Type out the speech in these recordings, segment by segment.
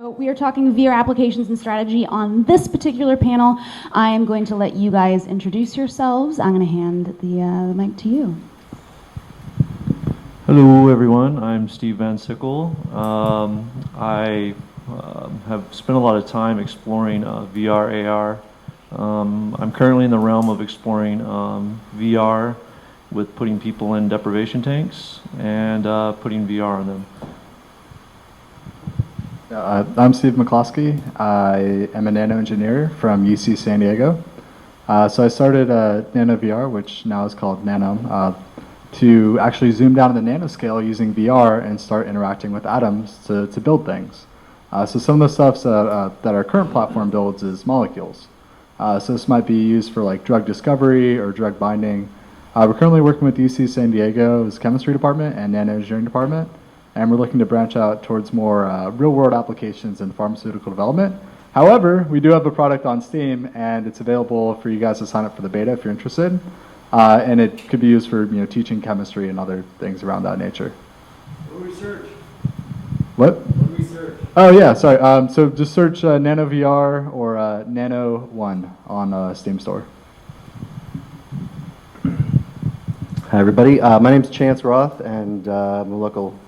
We are talking VR applications and strategy on this particular panel. I am going to let you guys introduce yourselves. I'm going to hand the mic to you. Hello, everyone. I'm Steve Vansickle. I have spent a lot of time exploring VR, AR. I'm currently in the realm of exploring VR with putting people in deprivation tanks and putting VR on them. I'm Steve McCloskey. I am a nano engineer from UC San Diego. So I started Nano VR, which now is called Nanome, to actually zoom down to the nanoscale using VR and start interacting with atoms to build things. So some of the stuff that our current platform builds is molecules. So this might be used for like drug discovery or drug binding. We're currently working with UC San Diego's chemistry department and nano engineering department. And we're looking to branch out towards more real-world applications in pharmaceutical development. However, we do have a product on Steam, and it's available for you guys to sign up for the beta if you're interested. And it could be used for teaching chemistry and other things around that nature. What do we search? What? What do we search? Oh yeah, sorry. So just search Nano VR or Nano 1 on Steam Store. Hi everybody. My name's Chance Roth, and I'm a local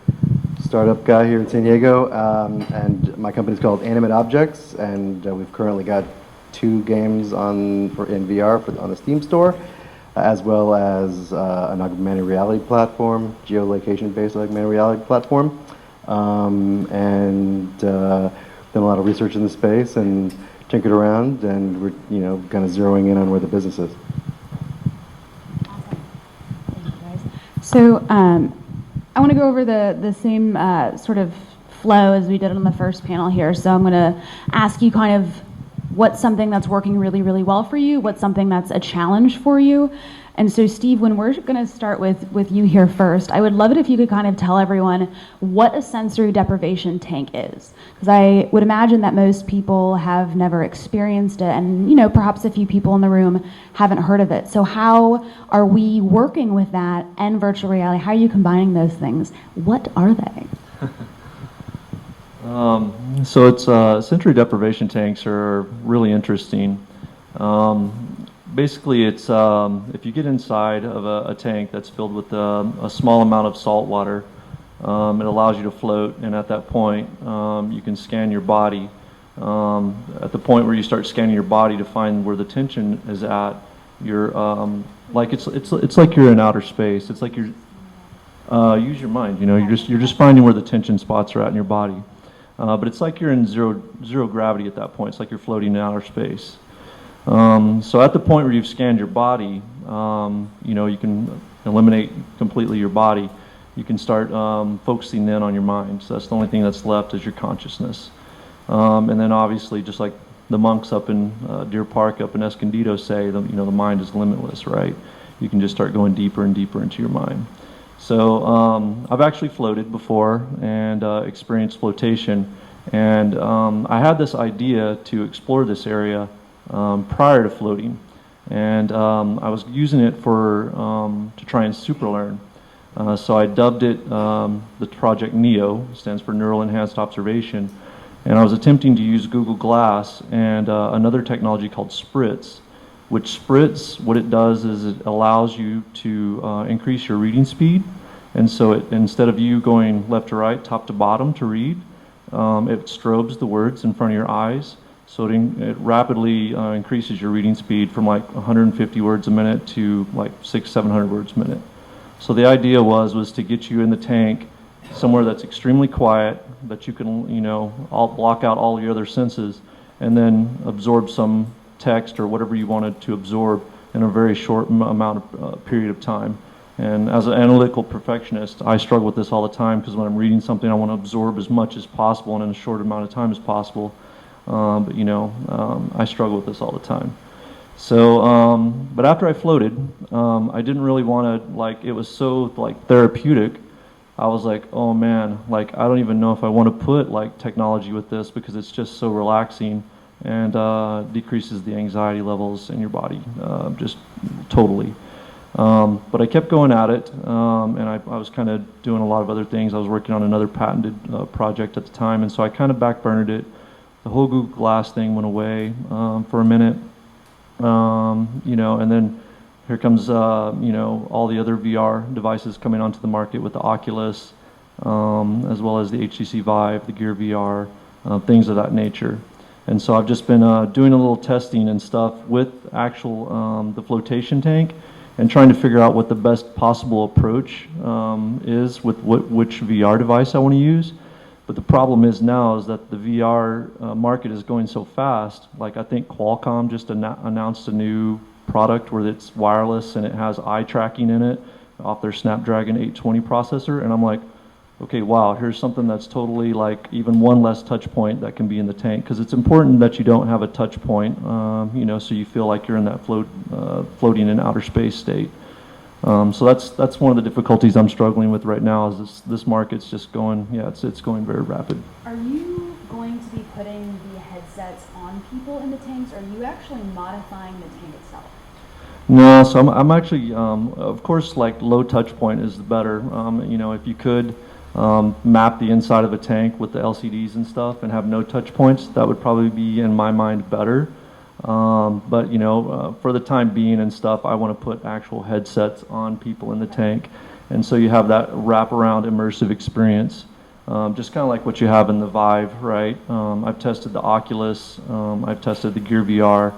startup guy here in San Diego, and my company's called AnimateObjects, and we've currently got 2 games in VR on the Steam store, as well as an augmented reality platform, geolocation-based augmented reality platform, and done a lot of research in the space and tinkered around, and we're kind of zeroing in on where the business is. Awesome. Thank you guys. So I want to go over the same sort of flow as we did on the first panel here. So I'm going to ask you kind of what's something that's working really, really well for you, what's something that's a challenge for you. And so Steve, when we're going to start with you here first, I would love it if you could kind of tell everyone what a sensory deprivation tank is. Because I would imagine that most people have never experienced it, and perhaps a few people in the room haven't heard of it. So how are we working with that and virtual reality? How are you combining those things? What are they? So it's sensory deprivation tanks are really interesting. Basically, it's if you get inside of a tank that's filled with a small amount of salt water, it allows you to float, and at that point, you can scan your body. At the point where you start scanning your body to find where the tension is at, you're like it's like you're in outer space. It's like you're use your mind. You're just finding where the tension spots are at in your body. But it's like you're in zero gravity at that point. It's like you're floating in outer space. So at the point where you've scanned your body, you can eliminate completely your body. You can start focusing in on your mind. So that's the only thing that's left is your consciousness. And then obviously, just like the monks up in Deer Park up in Escondido say, the mind is limitless, right? You can just start going deeper and deeper into your mind. So I've actually floated before and experienced flotation. And I had this idea to explore this area prior to floating, and I was using it to try and superlearn. So I dubbed it the Project NEO, stands for Neural Enhanced Observation, and I was attempting to use Google Glass and another technology called Spritz, which Spritz, what it does is it allows you to increase your reading speed, and so instead of you going left to right, top to bottom to read, it strobes the words in front of your eyes. So it rapidly increases your reading speed from like 150 words a minute to like 600-700 words a minute. So the idea was to get you in the tank somewhere that's extremely quiet, that you can block out all your other senses, and then absorb some text or whatever you wanted to absorb in a very short period of time. And as an analytical perfectionist, I struggle with this all the time because when I'm reading something, I want to absorb as much as possible and in a short amount of time as possible. But I struggle with this all the time. So, but after I floated, I didn't really want to, it was so therapeutic. I was like, oh man, I don't even know if I want to put technology with this because it's just so relaxing and decreases the anxiety levels in your body, just totally. But I kept going at it, and I was kind of doing a lot of other things. I was working on another patented project at the time, and so I kind of backburnered it. The whole Google Glass thing went away for a minute, and then here comes all the other VR devices coming onto the market with the Oculus, as well as the HTC Vive, the Gear VR, things of that nature. And so I've just been doing a little testing and stuff with actual the flotation tank, and trying to figure out what the best possible approach is with which VR device I want to use. But the problem is now is that the VR market is going so fast. Like I think Qualcomm just announced a new product where it's wireless and it has eye tracking in it off their Snapdragon 820 processor. And I'm like, okay, wow, here's something that's totally like even one less touch point that can be in the tank. Because it's important that you don't have a touch point, so you feel like you're in that floating in outer space state. So that's one of the difficulties I'm struggling with right now. Is this market's just going, it's going very rapid. Are you going to be putting the headsets on people in the tanks, or are you actually modifying the tank itself? No, so I'm actually, of course, like low touch point is better. If you could map the inside of a tank with the LCDs and stuff and have no touch points, that would probably be, in my mind, better. But for the time being and stuff, I want to put actual headsets on people in the tank, and so you have that wraparound immersive experience, just kind of like what you have in the Vive, right? I've tested the Oculus, I've tested the Gear VR,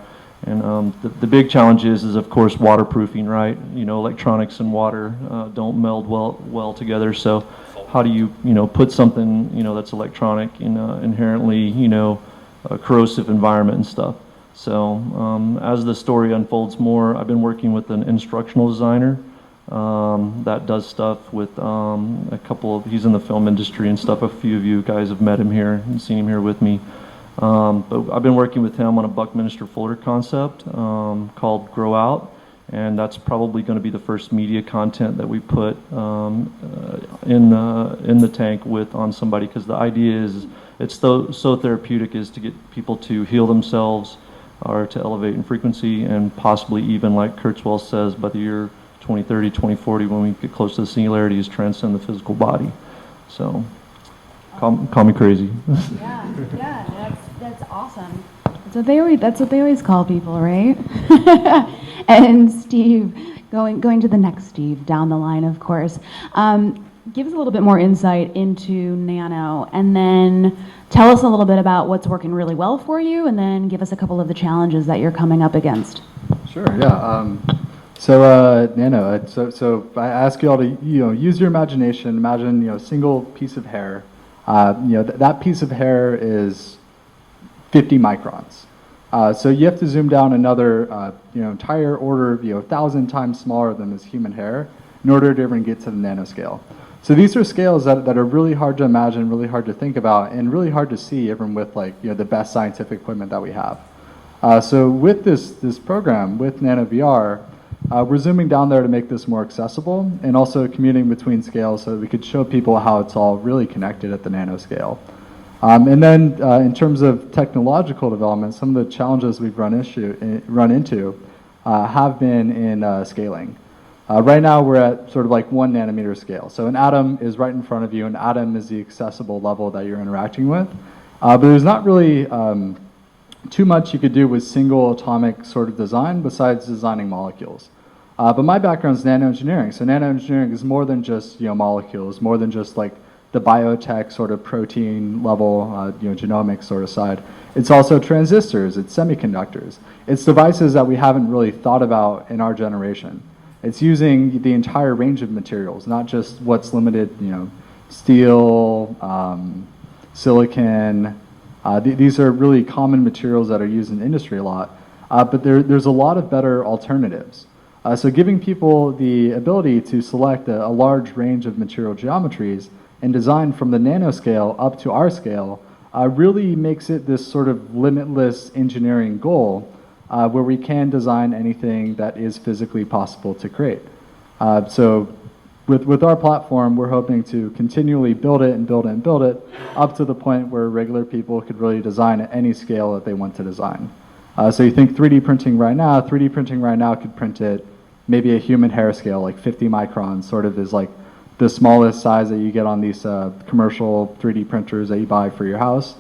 and the big challenge is of course waterproofing, right? Electronics and water don't meld well together, so how do you put something that's electronic in inherently a corrosive environment and stuff. So as the story unfolds more, I've been working with an instructional designer that does stuff with a couple of, he's in the film industry and stuff. A few of you guys have met him here and seen him here with me. But I've been working with him on a Buckminster Fuller concept called Grow Out, and that's probably going to be the first media content that we put in the tank on somebody, because the idea is it's so therapeutic is to get people to heal themselves, or to elevate in frequency, and possibly even, like Kurzweil says, by the year 2030, 2040, when we get close to the singularity, is transcend the physical body. So, call me crazy. Yeah, that's awesome. That's what they always call people, right? And Steve, going to the next Steve down the line, of course. Give us a little bit more insight into Nano, and then tell us a little bit about what's working really well for you, and then give us a couple of the challenges that you're coming up against. Sure. Yeah. So Nano. So I ask you all to use your imagination. Imagine a single piece of hair. That piece of hair is 50 microns. So you have to zoom down another entire order, 1,000 times smaller than this human hair, in order to even get to the nanoscale. So these are scales that are really hard to imagine, really hard to think about, and really hard to see even with the best scientific equipment that we have. So with this program, with Nano VR, we're zooming down there to make this more accessible, and also commuting between scales so that we could show people how it's all really connected at the nanoscale. And then in terms of technological development, some of the challenges we've run into have been in scaling. Right now we're at sort of like 1 nanometer scale. So an atom is right in front of you. An atom is the accessible level that you're interacting with. But there's not really too much you could do with single atomic sort of design besides designing molecules. But my background is nanoengineering. So nanoengineering is more than just molecules, more than just like the biotech sort of protein level, genomics sort of side. It's also transistors, it's semiconductors. It's devices that we haven't really thought about in our generation. It's using the entire range of materials, not just what's limited, steel, silicon. These are really common materials that are used in industry a lot, but there's a lot of better alternatives. So giving people the ability to select a large range of material geometries and design from the nanoscale up to our scale really makes it this sort of limitless engineering goal where we can design anything that is physically possible to create. So with our platform, we're hoping to continually build it and build it and build it up to the point where regular people could really design at any scale that they want to design. So you think 3D printing right now could print it maybe a human hair scale, like 50 microns, sort of is like the smallest size that you get on these commercial 3D printers that you buy for your house.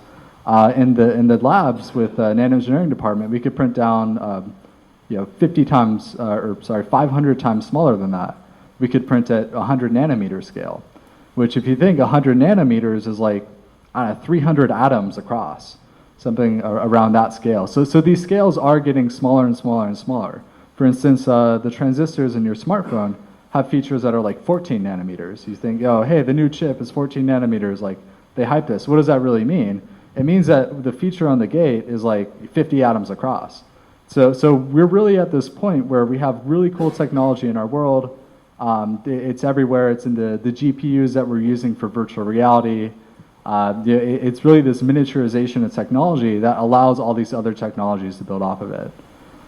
In the labs with nano engineering department, we could print down 50 times, 500 times smaller than that. We could print at 100 nanometer scale, which if you think 100 nanometers is like 300 atoms across, something around that scale. So these scales are getting smaller and smaller and smaller. For instance, the transistors in your smartphone have features that are like 14 nanometers. You think, oh, hey, the new chip is 14 nanometers, like they hype this. What does that really mean? It means that the feature on the gate is like 50 atoms across. So we're really at this point where we have really cool technology in our world. It's everywhere. It's in the GPUs that we're using for virtual reality. It's really this miniaturization of technology that allows all these other technologies to build off of it.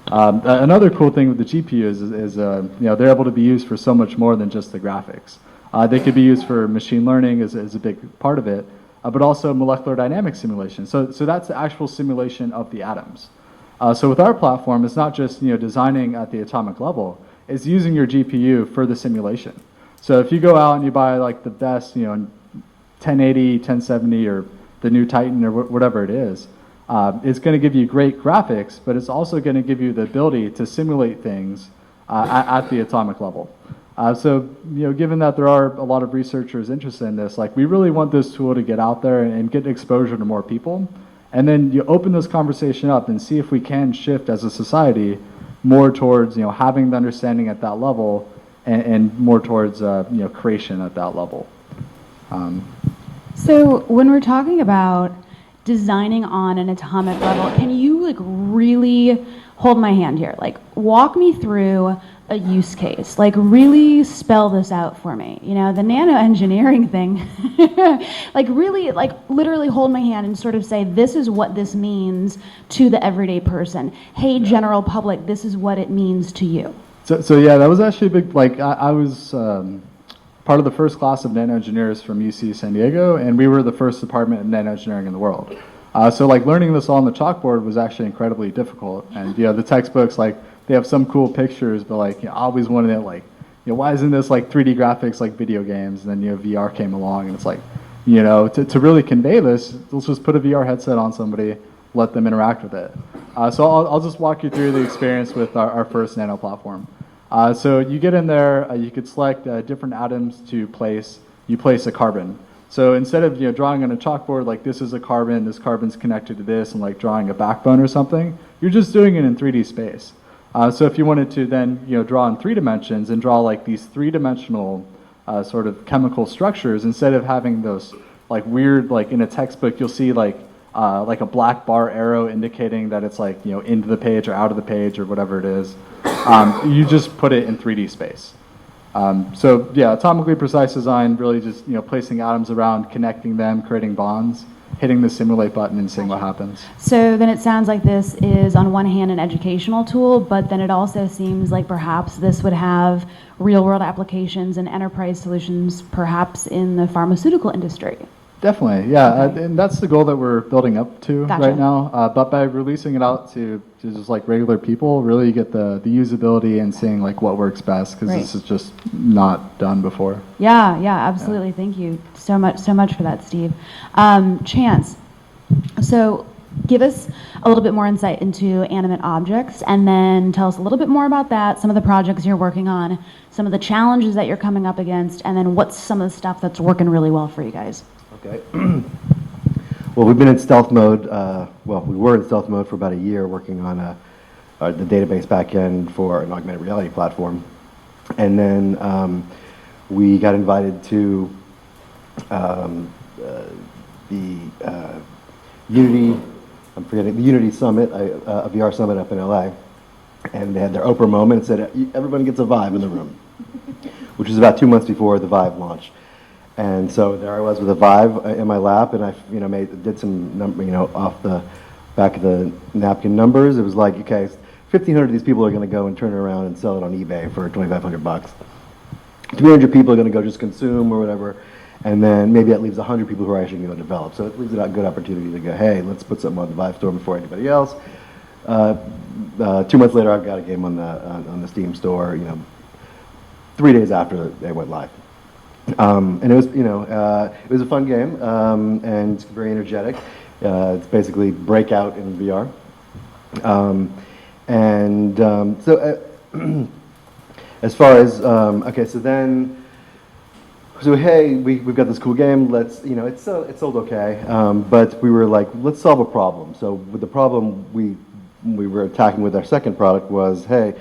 Another cool thing with the GPUs is they're able to be used for so much more than just the graphics. They could be used for machine learning as a big part of it, but also molecular dynamics simulation. So that's the actual simulation of the atoms. So with our platform, it's not just designing at the atomic level. It's using your GPU for the simulation. So if you go out and you buy like the best 1080, 1070, or the new Titan or whatever it is, it's going to give you great graphics, but it's also going to give you the ability to simulate things at the atomic level. So given that there are a lot of researchers interested in this, like we really want this tool to get out there and get exposure to more people. And then you open this conversation up and see if we can shift as a society more towards having the understanding at that level and more towards creation at that level. So when we're talking about designing on an atomic level, can you like really hold my hand here? Like walk me through a use case, like really spell this out for me. The nano engineering thing, like really, like literally hold my hand and sort of say, this is what this means to the everyday person. Hey, general public, this is what it means to you. So yeah, that was actually a big, like I was part of the first class of nano engineers from UC San Diego, and we were the first department of nano engineering in the world. So like learning this all on the chalkboard was actually incredibly difficult. And the textbooks, like they have some cool pictures, but like I always wanted it like, why isn't this like 3D graphics like video games? And then VR came along, and it's like, to really convey this, let's just put a VR headset on somebody, let them interact with it. So I'll just walk you through the experience with our first nano platform. So you get in there, you could select different atoms to place. You place a carbon. So instead of drawing on a chalkboard like this is a carbon, this carbon's connected to this, and like drawing a backbone or something, you're just doing it in 3D space. So if you wanted to then draw in 3 dimensions and draw like these 3-dimensional sort of chemical structures, instead of having those like weird, like in a textbook you'll see like a black bar arrow indicating that it's like into the page or out of the page or whatever it is, you just put it in 3D space. So yeah, atomically precise design, really just placing atoms around, connecting them, creating bonds, hitting the simulate button and seeing what happens. So then it sounds like this is on one hand an educational tool, but then it also seems like perhaps this would have real world applications and enterprise solutions perhaps in the pharmaceutical industry. Definitely, yeah, and that's the goal that we're building up to Gotcha. right now. But by releasing it out to just like regular people, really you get the usability and seeing like what works best, because this is just not done before. Yeah, absolutely. Yeah. Thank you so much for that, Steve. Chance, so give us a little bit more insight into AnimateObjects, and then tell us a little bit more about that, some of the projects you're working on, some of the challenges that you're coming up against, and then what's some of the stuff that's working really well for you guys. Okay. Well, we've been in stealth mode. We were in stealth mode for about a year, working on the database backend for an augmented reality platform, and then we got invited to the Unity. I'm forgetting the Unity Summit, a VR summit up in LA, and they had their Oprah moment and said everyone gets a Vive in the room, which was about 2 months before the Vive launch. And so there I was with a Vive in my lap, and I, did some off the back of the napkin numbers. It was like, okay, 1,500 of these people are going to go and turn it around and sell it on eBay for $2,500. 300 people are going to go just consume or whatever, and then maybe that leaves 100 people who are actually going to develop. So it leaves a good opportunity to go, hey, let's put something on the Vive store before anybody else. 2 months later, I've got a game on the Steam store. 3 days after they went live. And it was, it was a fun game and very energetic. It's basically Breakout in VR. As far as okay, so hey, we've got this cool game. Let's, it sold okay, but we were like, let's solve a problem. So with the problem we were attacking with our second product was, hey,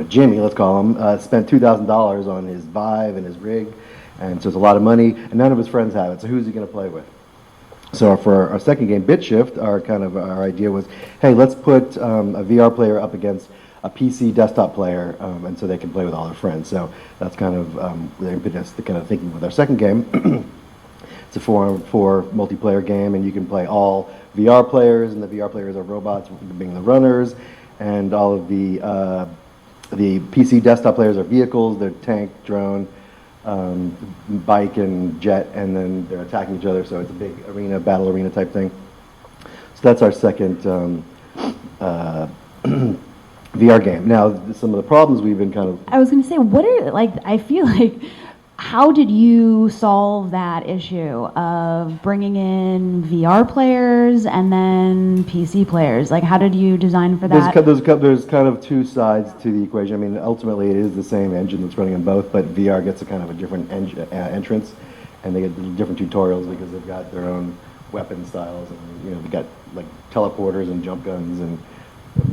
Jimmy, let's call him, spent $2,000 on his Vive and his rig, and so it's a lot of money, and none of his friends have it. So who's he going to play with? So for our second game, BitShift, our idea was, hey, let's put a VR player up against a PC desktop player, and so they can play with all their friends. So that's kind of the impetus, the kind of thinking with our second game. It's a 4-on-4 multiplayer game, and you can play all VR players, and the VR players are robots being the runners, and all of the PC desktop players are vehicles. They're tank, drone, bike, and jet, and then they're attacking each other. So it's a big arena, battle arena type thing. So that's our second VR game. Now, some of the problems we've been kind of... I was going to say, I feel like, how did you solve that issue of bringing in VR players and then PC players? Like, how did you design for that? There's kind of two sides to the equation. I mean, ultimately, it is the same engine that's running on both, but VR gets a kind of a different entrance, and they get different tutorials because they've got their own weapon styles, and they've got like teleporters and jump guns and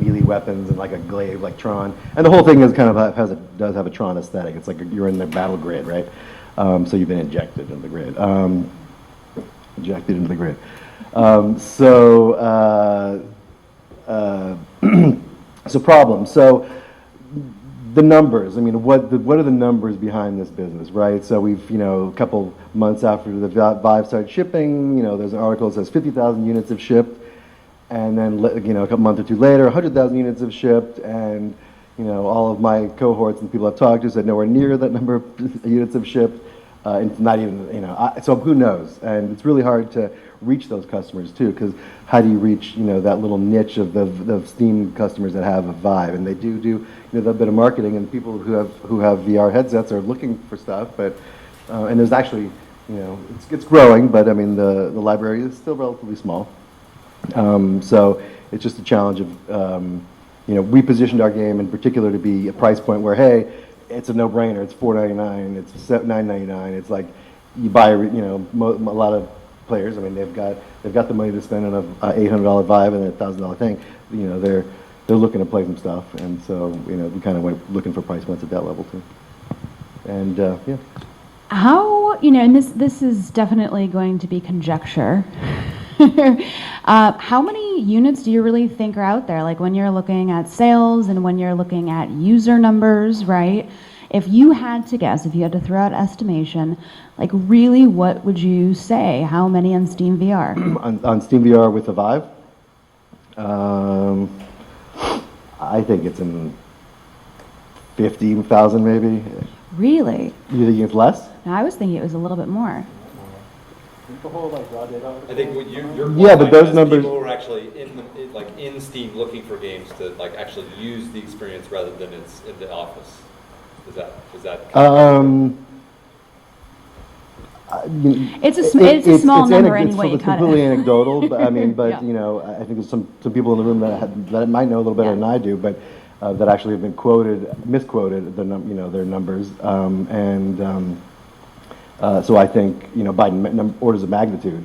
melee weapons and like a glaive like Tron, and the whole thing is kind of does have a Tron aesthetic. It's like you're in the battle grid, right? So you've been injected into the grid. So problem. So the numbers. I mean, what are the numbers behind this business, right? So we've a couple months after the Vive started shipping, there's an article that says 50,000 units have shipped. And then, a couple months or two later, 100,000 units have shipped, and all of my cohorts and people I've talked to said nowhere near that number of units have shipped. And not even, so who knows? And it's really hard to reach those customers too, because how do you reach, that little niche of the Steam customers that have a Vive? And they do that bit of marketing, and people who have VR headsets are looking for stuff, but and there's actually, it's growing, but I mean the library is still relatively small. So it's just a challenge of, we positioned our game in particular to be a price point where, hey, it's a no-brainer. It's $4.99. It's $9.99. It's like you buy, a lot of players. I mean, they've got the money to spend on a $800 Vive and a $1,000 thing. They're looking to play some stuff, and so we kind of went looking for price points at that level too. And yeah. How and this is definitely going to be conjecture. How many units do you really think are out there? Like when you're looking at sales and when you're looking at user numbers, right? If you had to guess, if you had to throw out estimation, like really what would you say? How many on Steam VR? on Steam VR with the Vive? I think it's in 50,000 maybe. Really? You think it's less? No, I was thinking it was a little bit more. I think what you're yeah, but those as numbers. People who are actually in Steam looking for games to actually use the experience rather than it's in the office. Is that? It's a small number anyway. It's completely anecdotal, but I mean, but Yeah. I think there's some people in the room that might know a little better than I do, but that actually have been misquoted their numbers, so I think by orders of magnitude,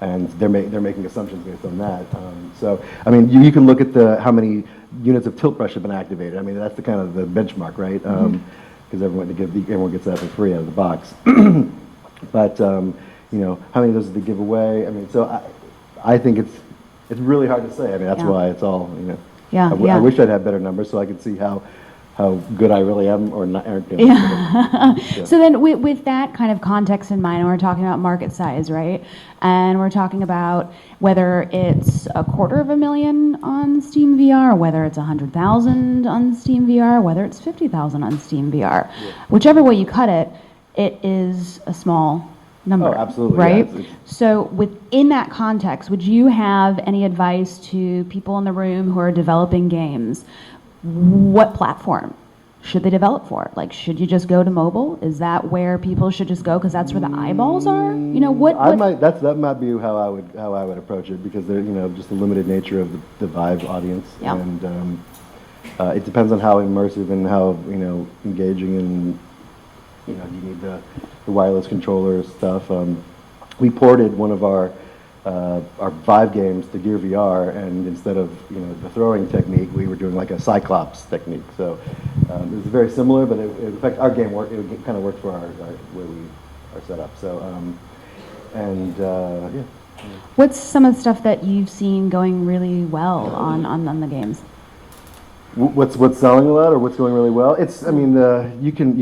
and they're making assumptions based on that. So I mean, you can look at how many units of tilt brush have been activated. I mean, that's the kind of the benchmark, right? Because everyone gets that for free out of the box. But how many of those did they give away? I mean, so I think it's really hard to say. I mean, that's why it's all Yeah, I wish I'd had better numbers so I could see how good I really am or not. Yeah. So then with that kind of context in mind, we're talking about market size, right? And we're talking about whether it's 250,000 on Steam VR, whether it's 100,000 on Steam VR, whether it's 50,000 on Steam VR. Whichever way you cut it, it is a small number. Oh, absolutely, Right? yes. So within that context, would you have any advice to people in the room who are developing games? What platform should they develop for? Like, should you just go to mobile? Is that where people should just go because that's where the eyeballs are? You know, what? That might be how I would approach it, because they're, just the limited nature of the Vive audience, Yeah. and it depends on how immersive and how engaging, and you need the wireless controller stuff. We ported one of our Vive games to Gear VR, and instead of the throwing technique, we were doing like a Cyclops technique. So it was very similar, but in fact our game worked. It kind of worked for our where we are set up. So yeah. What's some of the stuff that you've seen going really well on the games? What's selling a lot, or what's going really well? It's, I mean, you can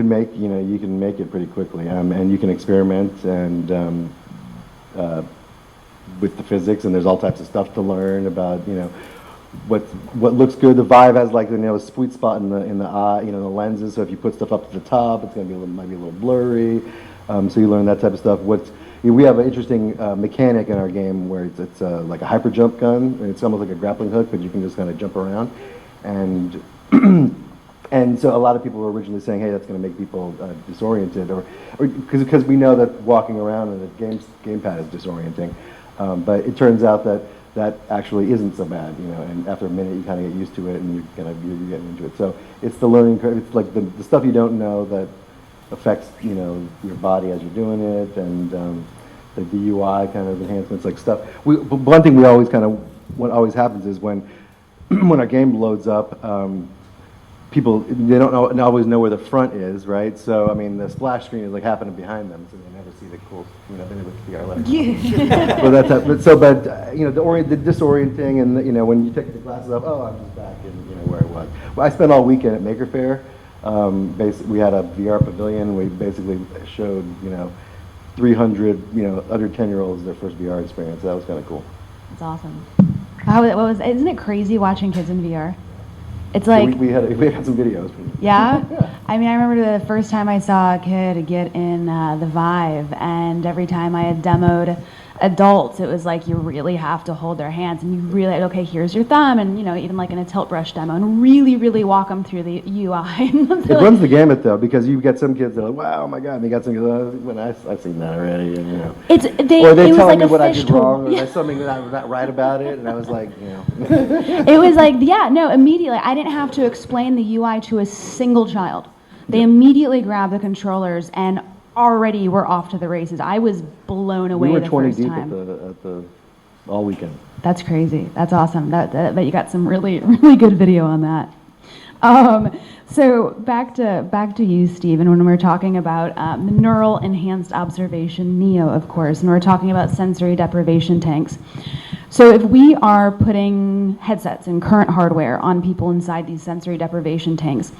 make it pretty quickly, and you can experiment and with the physics, and there's all types of stuff to learn about what looks good. The Vive has like a sweet spot in the eye, the lenses. So if you put stuff up to the top, it's going to be might be a little blurry. So you learn that type of stuff. We have an interesting mechanic in our game where it's like a hyper jump gun, and it's almost like a grappling hook, but you can just kind of jump around. And and so a lot of people were originally saying, hey, that's going to make people disoriented, or because we know that walking around in the gamepad is disorienting. But it turns out that actually isn't so bad, and after a minute you kind of get used to it, and you're getting into it. So it's the learning curve. It's like the stuff you don't know that affects your body as you're doing it, and the UI kind of enhancements, like stuff. One thing what always happens is when when our game loads up, people, they don't always know where the front is, right? So I mean, the splash screen is like happening behind them, so they never see the cool, they never see our letters. The disorienting, and when you take the glasses off, oh, I'm just back in where I was. Well, I spent all weekend at Maker Faire. We had a VR pavilion. We basically showed 300 under 10-year-olds their first VR experience. That was kind of cool. That's awesome. Isn't it crazy watching kids in VR? It's like we had some videos. Yeah? I mean, I remember the first time I saw a kid get in the Vive, and every time I had demoed adults, it was like you really have to hold their hands, and you really, okay, here's your thumb, and even like in a tilt brush demo, and really, really walk them through the UI. It runs the gamut, though, because you get some kids that are like, wow, oh my God, and you got some kids, I've seen that already, and or they tell me what I did wrong, or there's something that I'm not right about it, and I was like, It was like, immediately. I didn't have to explain the UI to a single child. They immediately grabbed the controllers and already we're off to the races. I was blown away. We were the 20 first deep time. at the all weekend. That's crazy. That's awesome. But you got some really, really good video on that. So back to you, Steve, and when we're talking about neural enhanced observation, NEO, of course, and we're talking about sensory deprivation tanks. So if we are putting headsets and current hardware on people inside these sensory deprivation tanks,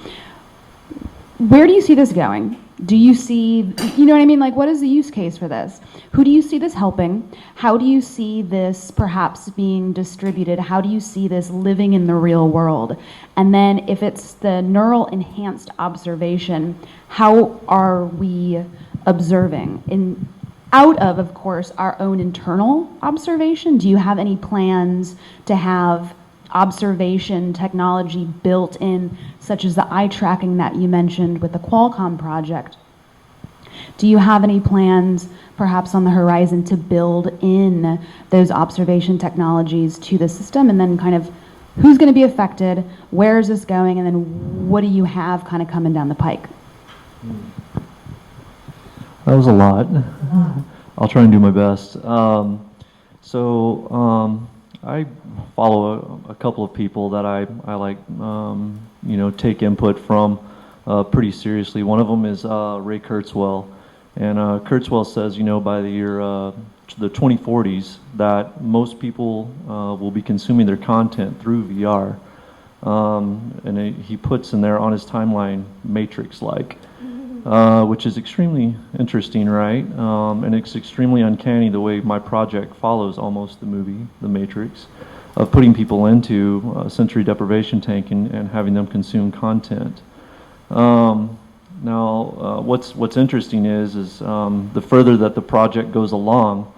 where do you see this going? Do you see, what I mean? Like, what is the use case for this? Who do you see this helping? How do you see this perhaps being distributed? How do you see this living in the real world? And then if it's the neural enhanced observation, how are we observing? Out of course, our own internal observation, do you have any plans to have observation technology built in, such as the eye tracking that you mentioned with the Qualcomm project? Do you have any plans perhaps on the horizon to build in those observation technologies to the system, and then kind of who's going to be affected, where is this going, and then what do you have kind of coming down the pike? That was a lot. I'll try and do my best. I follow a couple of people that I like, take input from pretty seriously. One of them is Ray Kurzweil, and Kurzweil says, by the year the 2040s, that most people will be consuming their content through VR, and he puts in there on his timeline Matrix-like. Which is extremely interesting, right? And it's extremely uncanny the way my project follows almost the movie, The Matrix, of putting people into a sensory deprivation tank and having them consume content. Now, what's interesting is the further that the project goes along,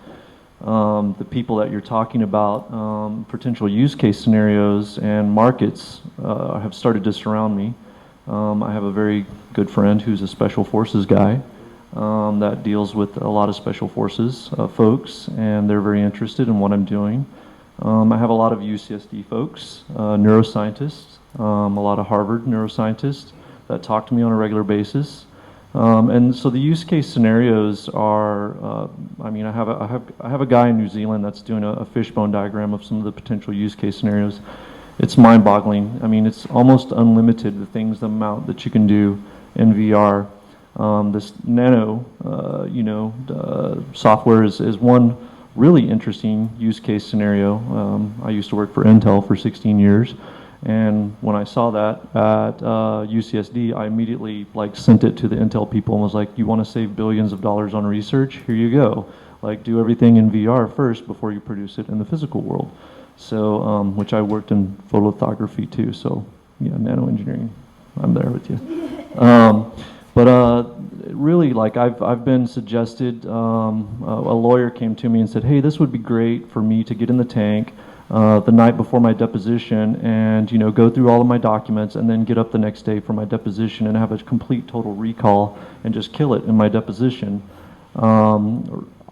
the people that you're talking about, potential use case scenarios and markets have started to surround me. I have a very good friend who's a special forces guy that deals with a lot of special forces folks, and they're very interested in what I'm doing. I have a lot of UCSD folks, neuroscientists, a lot of Harvard neuroscientists that talk to me on a regular basis. And so the use case scenarios are, I mean, I have a guy in New Zealand that's doing a fishbone diagram of some of the potential use case scenarios. It's mind-boggling. I mean, it's almost unlimited, the things, the amount that you can do in VR. This Nano, software is one really interesting use case scenario. I used to work for Intel for 16 years. And when I saw that at UCSD, I immediately sent it to the Intel people and was like, "You want to save billions of dollars on research? Here you go. Do everything in VR first before you produce it in the physical world." So, which I worked in photolithography too. So, yeah, nano engineering, I'm there with you. But really, I've been suggested. A lawyer came to me and said, "Hey, this would be great for me to get in the tank the night before my deposition and go through all of my documents and then get up the next day for my deposition and have a complete total recall and just kill it in my deposition."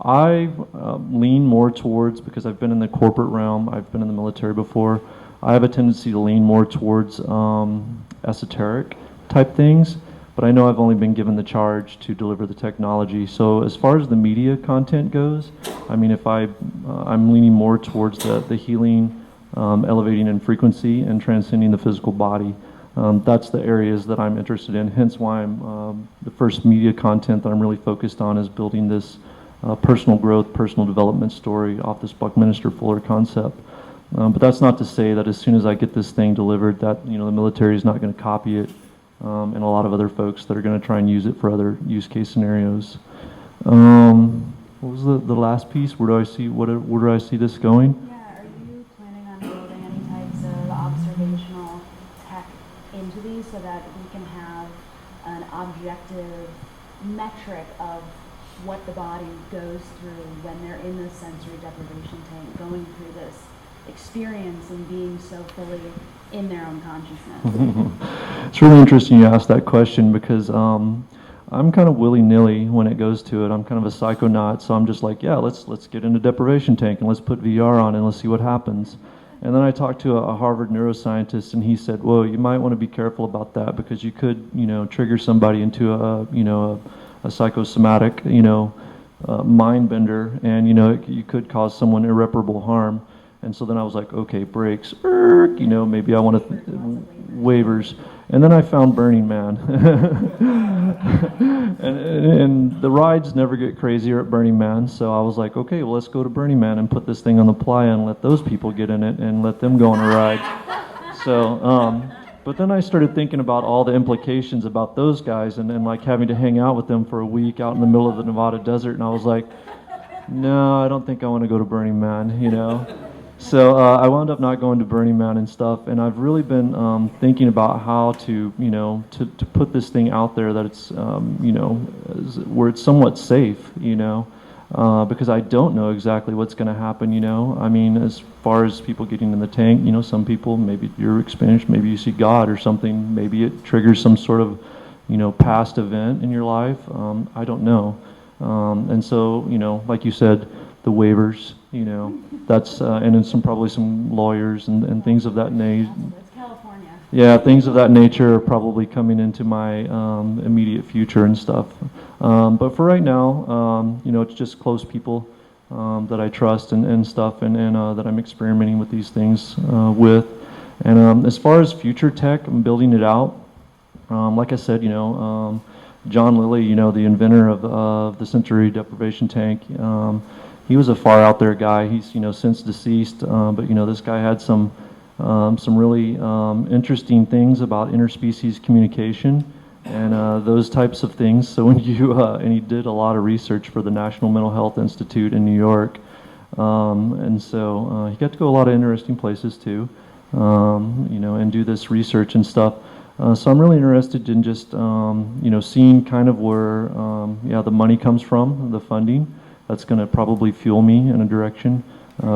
I lean more towards, because I've been in the corporate realm, I've been in the military before, I have a tendency to lean more towards esoteric type things, but I know I've only been given the charge to deliver the technology. So as far as the media content goes, I mean, if I'm leaning more towards the healing, elevating in frequency and transcending the physical body. That's the areas that I'm interested in, hence why the first media content that I'm really focused on is building this personal growth, personal development story off this Buckminster Fuller concept. But that's not to say that as soon as I get this thing delivered that the military is not going to copy it, and a lot of other folks that are going to try and use it for other use case scenarios. What was the last piece? Where do I see this going? Yeah, are you planning on building any types of observational tech into these so that we can have an objective metric of what the body goes through when they're in this sensory deprivation tank, going through this experience and being so fully in their own consciousness? It's really interesting you asked that question because I'm kind of willy-nilly when it goes to it. I'm kind of a psychonaut, so I'm just like, yeah, let's get into deprivation tank and let's put VR on and let's see what happens. And then I talked to a Harvard neuroscientist, and he said, "Whoa, you might want to be careful about that because you could, trigger somebody into a psychosomatic, mind bender, and you could cause someone irreparable harm." And so then I was like, okay, brakes, maybe I want waivers. And then I found Burning Man. and the rides never get crazier at Burning Man, so I was like, okay, well, let's go to Burning Man and put this thing on the playa and let those people get in it and let them go on a ride. So, but then I started thinking about all the implications about those guys and having to hang out with them for a week out in the middle of the Nevada desert, and I was like, no, I don't think I want to go to Burning Man, So I wound up not going to Burning Man and stuff, and I've really been thinking about how to, to put this thing out there that it's, where it's somewhat safe, because I don't know exactly what's going to happen, I mean, as far as people getting in the tank, some people, maybe you're experienced, maybe you see God or something, maybe it triggers some sort of, past event in your life. I don't know. And so, like you said, the waivers, that's, and then probably some lawyers and things of that nature. It's California. Yeah, things of that nature are probably coming into my immediate future and stuff. But for right now, it's just close people that I trust and stuff, and that I'm experimenting with these things with. And as far as future tech, I'm building it out. Like I said, John Lilly, the inventor of the sensory deprivation tank, he was a far out there guy. He's since deceased, but this guy had some really interesting things about interspecies communication and those types of things. So when and he did a lot of research for the National Mental Health Institute in New York, and so he got to go a lot of interesting places too, and do this research and stuff. So I'm really interested in just, seeing kind of where, the money comes from, the funding. That's going to probably fuel me in a direction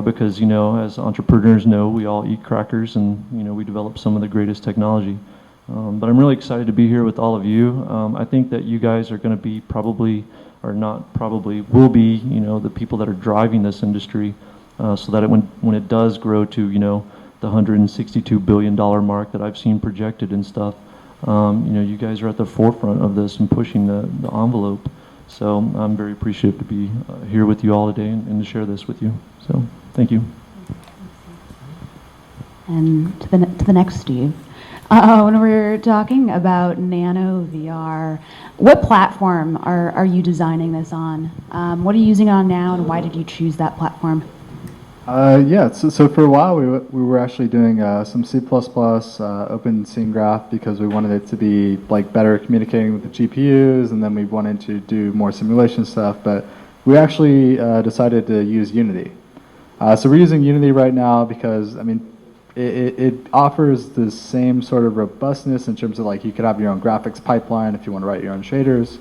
because, as entrepreneurs know, we all eat crackers and, we develop some of the greatest technology. But I'm really excited to be here with all of you. I think that you guys are going to be probably, or not probably, will be, the people that are driving this industry so that when it does grow to, the $162 billion mark that I've seen projected and stuff, you guys are at the forefront of this and pushing the envelope. So I'm very appreciative to be here with you all today and to share this with you. So thank you. And to the next Steve. When we're talking about Nano VR, what platform are you designing this on? What are you using it on now, and why did you choose that platform? So for a while we were actually doing some C++, open scene graph because we wanted it to be like better communicating with the GPUs, and then we wanted to do more simulation stuff, but we actually decided to use Unity. So we're using Unity right now because, I mean, it offers the same sort of robustness in terms of like you could have your own graphics pipeline if you want to write your own shaders,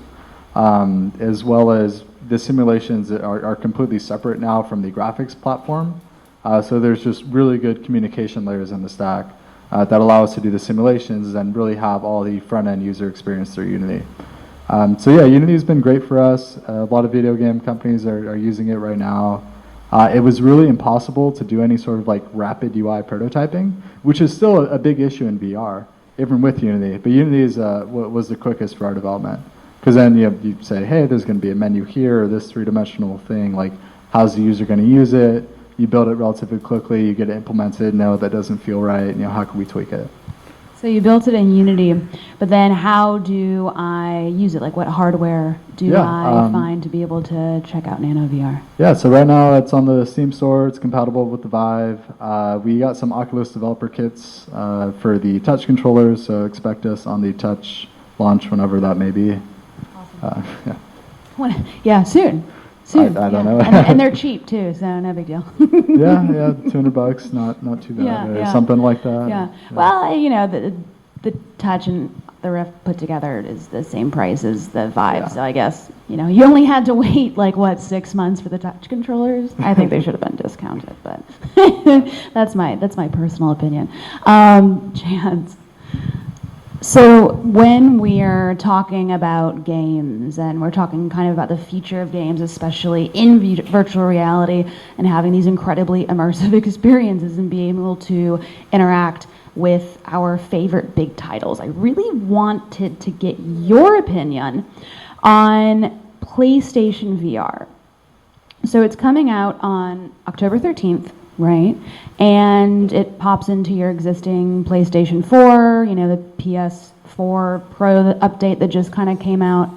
as well as the simulations that are completely separate now from the graphics platform. So there's just really good communication layers in the stack that allow us to do the simulations and really have all the front-end user experience through Unity. So yeah, Unity's been great for us. A lot of video game companies are using it right now. It was really impossible to do any sort of like rapid UI prototyping, which is still a big issue in VR, even with Unity. But Unity is was the quickest for our development. Because then you say, hey, there's going to be a menu here, or this three-dimensional thing, like how's the user going to use it? You build it relatively quickly, you get it implemented, no, that doesn't feel right, how can we tweak it? So you built it in Unity, but then how do I use it? Like what hardware do I find to be able to check out Nano VR? Yeah, so right now it's on the Steam store, it's compatible with the Vive. We got some Oculus developer kits for the touch controllers, so expect us on the touch launch whenever that may be. Soon. I don't know. and they're cheap too, so no big deal. yeah, $200, not too bad, or something like that. Yeah. Well, the touch and the Rift put together is the same price as the Vive, so I guess you only had to wait 6 months for the touch controllers. I think they should have been discounted, but that's my personal opinion. Chance. So when we are talking about games, and we're talking kind of about the future of games, especially in virtual reality, and having these incredibly immersive experiences and being able to interact with our favorite big titles, I really wanted to get your opinion on PlayStation VR. So it's coming out on October 13th. Right, and it pops into your existing PlayStation 4, the PS4 Pro update that just kind of came out,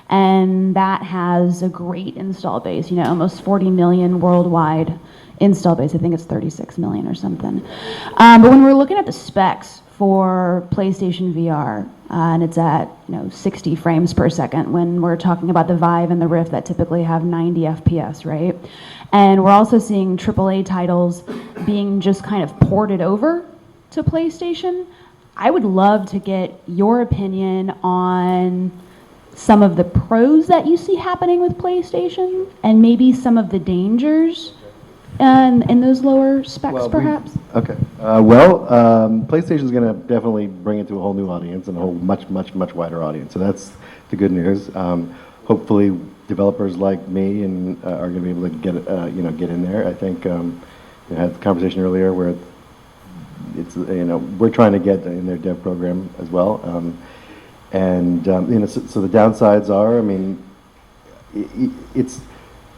and that has a great install base, almost 40 million worldwide install base. I think it's 36 million or something. But when we're looking at the specs for PlayStation VR, and it's at 60 frames per second when we're talking about the Vive and the Rift that typically have 90 FPS, right? And we're also seeing AAA titles being just kind of ported over to PlayStation. I would love to get your opinion on some of the pros that you see happening with PlayStation and maybe some of the dangers in those lower specs, perhaps? PlayStation's going to definitely bring it to a whole new audience and a whole much wider audience. So that's the good news. Hopefully, developers like me are going to be able to get in there. I think we had the conversation earlier where it's we're trying to get in their dev program as well. So the downsides are, it's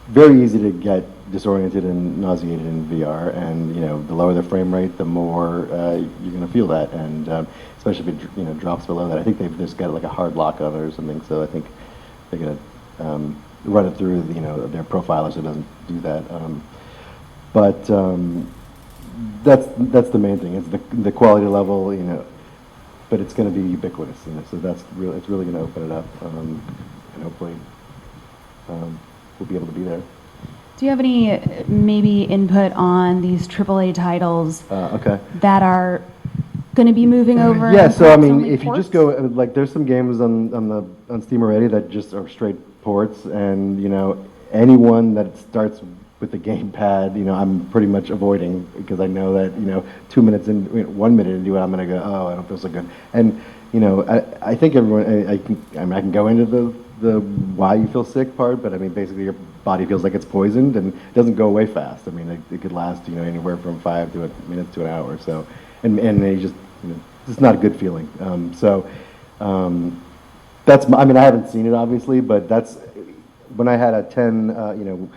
very easy to get disoriented and nauseated in VR, and the lower the frame rate, the more you're going to feel that, and especially if it drops below that. I think they've just got like a hard lock on it or something, so I think they're going to run it through their profiler so it doesn't do that. But that's the main thing. It's the quality level, but it's going to be ubiquitous, so it's really going to open it up, and hopefully we'll be able to be there. Do you have any maybe input on these AAA titles that are going to be moving over? Yeah, and so I perhaps mean, only if you just ports? go, like, there's some games on Steam already that just are straight ports, and you know, anyone that starts with the gamepad, you know, I'm pretty much avoiding because I know that, you know, 2 minutes in, 1 minute into it, I'm gonna go, oh, I don't feel so good. And you know, I think everyone, I can go into the why you feel sick part, but I mean, basically your body feels like it's poisoned and it doesn't go away fast. I mean, it could last, you know, anywhere from 5 to a minute to an hour. So, and they just, you know, it's not a good feeling. That's, I mean, I haven't seen it obviously, but that's when I had a 10, you know,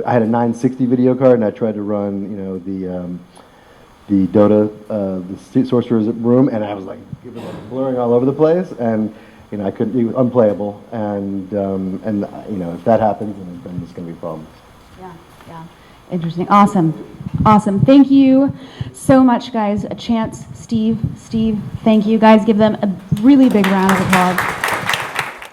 I had a 960 video card and I tried to run, you know, the Dota, the Sorcerer's Room, and I was like, it was like blurring all over the place, and you know, I couldn't, it was unplayable, and you know, if that happens, then there's going to be problems. Yeah, yeah. Interesting. Awesome. Awesome. Thank you so much, guys. A Chance, Steve, thank you. Guys, give them a really big round of applause.